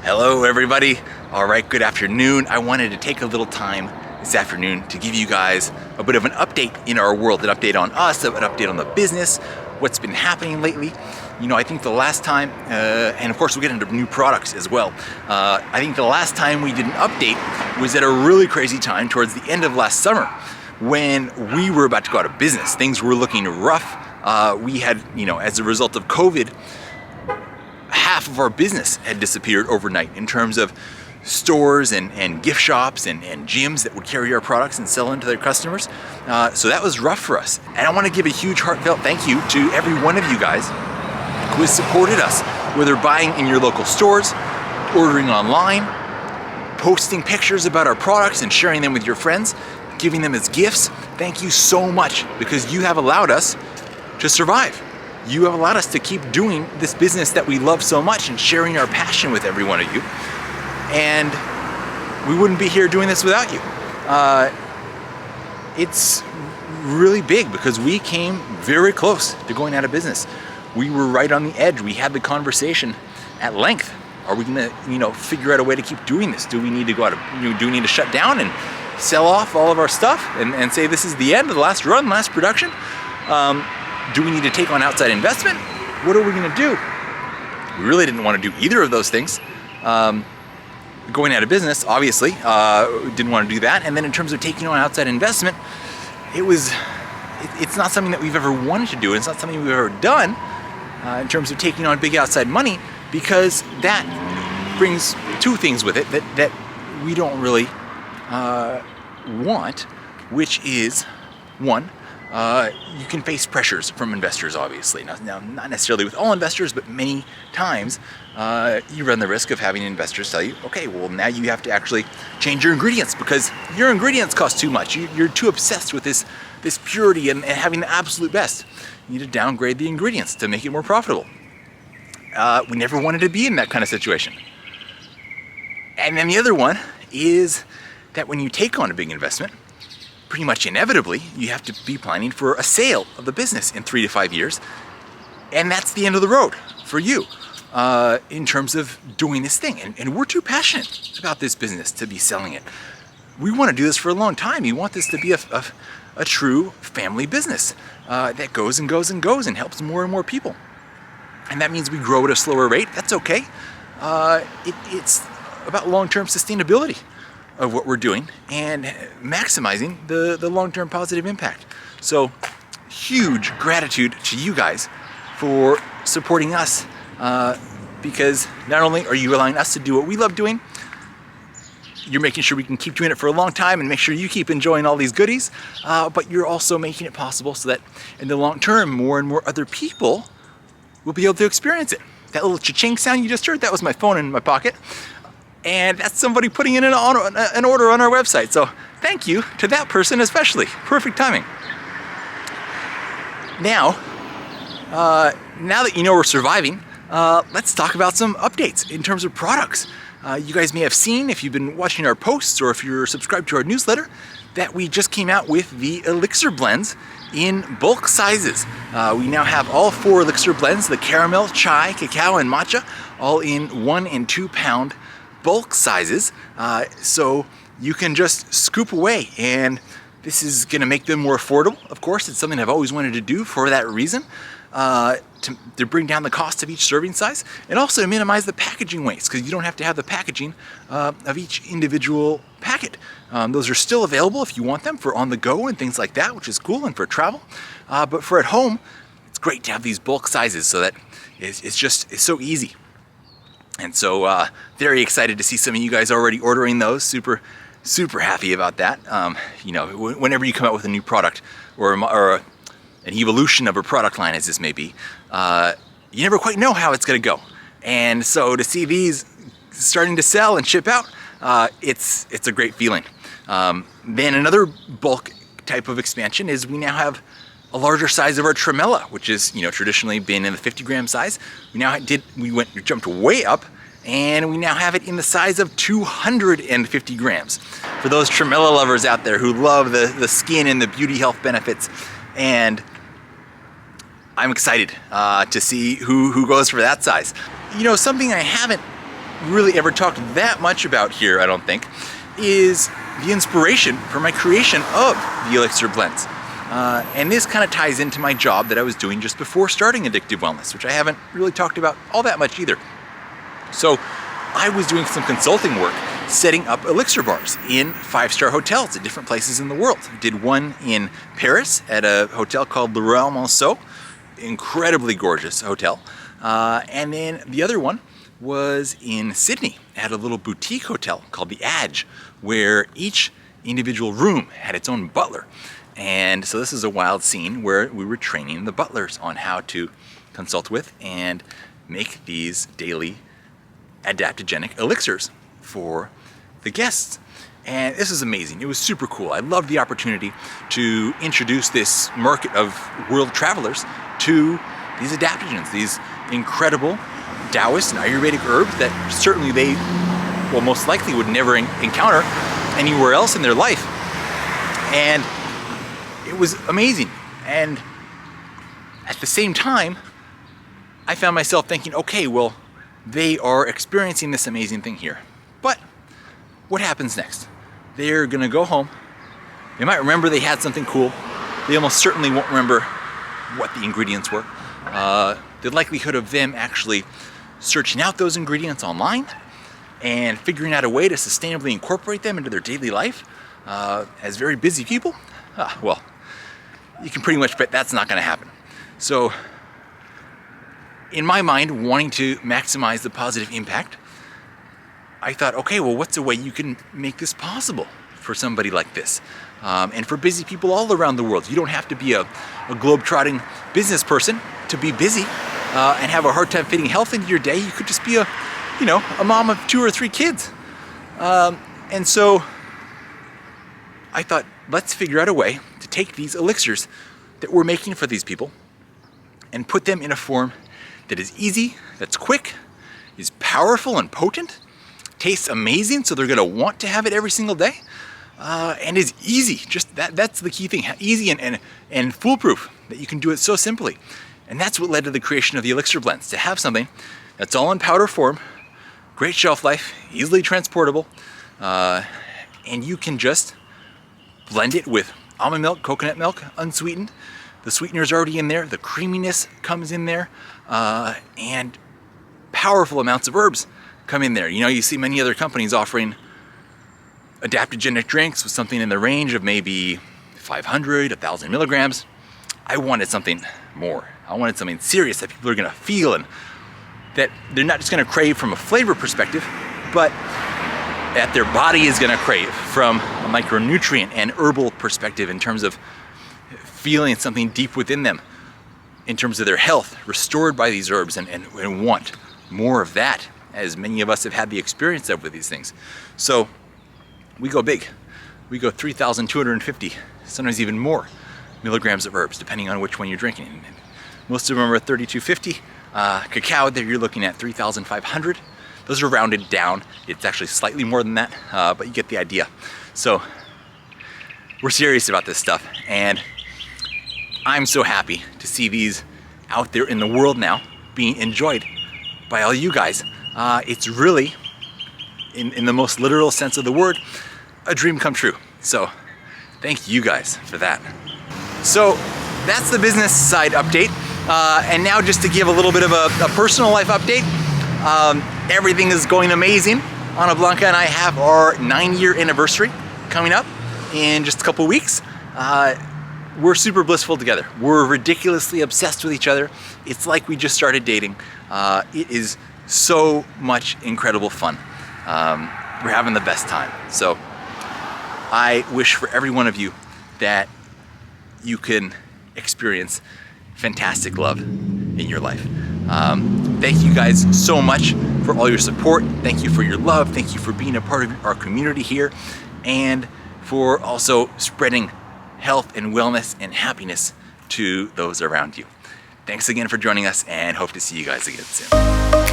Hello everybody. All right, good afternoon. I wanted to take a little time this afternoon to give you guys a bit of an update in our world, an update on us, an update on the business, what's been happening lately. You know, I think the last time, and of course we'll get into new products as well. I think the last time we did an update was at a really crazy time towards the end of last summer when we were about to go out of business. Things were looking rough. We had, as a result of COVID, half of our business had disappeared overnight in terms of stores and gift shops and gyms that would carry our products and sell into their customers. So that was rough for us. And I want to give a huge heartfelt thank you to every one of you guys who has supported us, whether buying in your local stores, ordering online, posting pictures about our products and sharing them with your friends, giving them as gifts. Thank you so much, because you have allowed us to survive. You have allowed us to keep doing this business that we love so much and sharing our passion with every one of you. And we wouldn't be here doing this without you. It's really big because we came very close to going out of business. We were right on the edge. We had the conversation at length. Are we gonna, figure out a way to keep doing this? Do we need to go out of, do we need to shut down and sell off all of our stuff and say this is the end of the last run, last production? Do we need to take on outside investment? What are we gonna do? We really didn't want to do either of those things. Going out of business, obviously, didn't want to do that. And then in terms of taking on outside investment, it's not something that we've ever wanted to do. It's not something we've ever done in terms of taking on big outside money, because that brings two things with it that we don't really want, which is, one, you can face pressures from investors, obviously. Now, not necessarily with all investors, but many times you run the risk of having investors tell you, okay, well, now you have to actually change your ingredients because your ingredients cost too much. You're too obsessed with this purity and having the absolute best. You need to downgrade the ingredients to make it more profitable. We never wanted to be in that kind of situation. And then the other one is that when you take on a big investment, pretty much inevitably, you have to be planning for a sale of the business in 3 to 5 years. And that's the end of the road for you in terms of doing this thing. And we're too passionate about this business to be selling it. We want to do this for a long time. We want this to be a true family business that goes and goes and goes and helps more and more people. And that means we grow at a slower rate. That's okay. It's about long-term sustainability of what we're doing and maximizing the long-term positive impact. So huge gratitude to you guys for supporting us, because not only are you allowing us to do what we love doing, you're making sure we can keep doing it for a long time and make sure you keep enjoying all these goodies, but you're also making it possible so that in the long term, more and more other people will be able to experience it. That little cha-ching sound you just heard, that was my phone in my pocket. And that's somebody putting in an order on our website. So thank you to that person especially. Perfect timing. Now that you know we're surviving, let's talk about some updates in terms of products. You guys may have seen, if you've been watching our posts or if you're subscribed to our newsletter, that we just came out with the Elixir Blends in bulk sizes. We now have all 4 Elixir Blends, the caramel, chai, cacao, and matcha, all in 1 and 2 pound bulk sizes, so you can just scoop away, and this is going to make them more affordable. Of course, it's something I've always wanted to do for that reason, to bring down the cost of each serving size, and also to minimize the packaging waste, because you don't have to have the packaging of each individual packet. Those are still available if you want them for on the go and things like that, which is cool, and for travel, but for at home, it's great to have these bulk sizes so that it's so easy. And so very excited to see some of you guys already ordering those. Super happy about that. Whenever you come out with a new product or an evolution of a product line, as this may be, you never quite know how it's going to go. And so to see these starting to sell and ship out, it's a great feeling. Then another bulk type of expansion is we now have a larger size of our tremella, which is traditionally been in the 50 gram size. We jumped way up, and we now have it in the size of 250 grams. For those tremella lovers out there who love the skin and the beauty health benefits, and I'm excited to see who goes for that size. Something I haven't really ever talked that much about here, I don't think, is the inspiration for my creation of the Elixir Blends. And this kind of ties into my job that I was doing just before starting Addictive Wellness, which I haven't really talked about all that much either. So I was doing some consulting work setting up elixir bars in 5-star hotels at different places in the world. Did one in Paris at a hotel called Le Royal Monceau, incredibly gorgeous hotel. And then the other one was in Sydney at a little boutique hotel called the Edge, where each individual room had its own butler. And so this is a wild scene where we were training the butlers on how to consult with and make these daily adaptogenic elixirs for the guests. And this is amazing. It was super cool. I loved the opportunity to introduce this market of world travelers to these adaptogens, these incredible Taoist and Ayurvedic herbs that certainly they, well, most likely would never encounter anywhere else in their life. And it was amazing. And at the same time, I found myself thinking, okay, well, they are experiencing this amazing thing here. But what happens next? They're gonna go home. They might remember they had something cool. They almost certainly won't remember what the ingredients were. The likelihood of them actually searching out those ingredients online and figuring out a way to sustainably incorporate them into their daily life as very busy people, well, you can pretty much bet that's not gonna happen. So in my mind, wanting to maximize the positive impact, I thought, okay, well, what's a way you can make this possible for somebody like this? And for busy people all around the world. You don't have to be a globe-trotting business person to be busy and have a hard time fitting health into your day. You could just be a mom of 2 or 3 kids. And so I thought, let's figure out a way to take these elixirs that we're making for these people and put them in a form that is easy, that's quick, is powerful and potent, tastes amazing, so they're gonna want to have it every single day, and is easy. Just that's the key thing, easy and foolproof, that you can do it so simply. And that's what led to the creation of the Elixir Blends, to have something that's all in powder form, great shelf life, easily transportable, and you can just blend it with almond milk, coconut milk, unsweetened. The sweetener's already in there, the creaminess comes in there, and powerful amounts of herbs come in there. You know, you see many other companies offering adaptogenic drinks with something in the range of maybe 500, 1,000 milligrams. I wanted something more. I wanted something serious that people are gonna feel and that they're not just gonna crave from a flavor perspective, but that their body is gonna crave from a micronutrient and herbal perspective in terms of feeling something deep within them, in terms of their health, restored by these herbs, and want more of that, as many of us have had the experience of with these things. So we go big. We go 3,250, sometimes even more milligrams of herbs, depending on which one you're drinking. And most of them are 3,250. Cacao, there you're looking at 3,500. Those are rounded down. It's actually slightly more than that, but you get the idea. So we're serious about this stuff, and I'm so happy to see these out there in the world now being enjoyed by all you guys. It's really, in the most literal sense of the word, a dream come true. So thank you guys for that. So that's the business side update. And now just to give a little bit of a personal life update. Everything is going amazing. Ana Blanca and I have our 9-year anniversary coming up in just a couple weeks. We're super blissful together. We're ridiculously obsessed with each other. It's like we just started dating. It is so much incredible fun. We're having the best time. So I wish for every one of you that you can experience fantastic love in your life. Thank you guys so much for all your support. Thank you for your love. Thank you for being a part of our community here, and for also spreading health and wellness and happiness to those around you. Thanks again for joining us, and hope to see you guys again soon.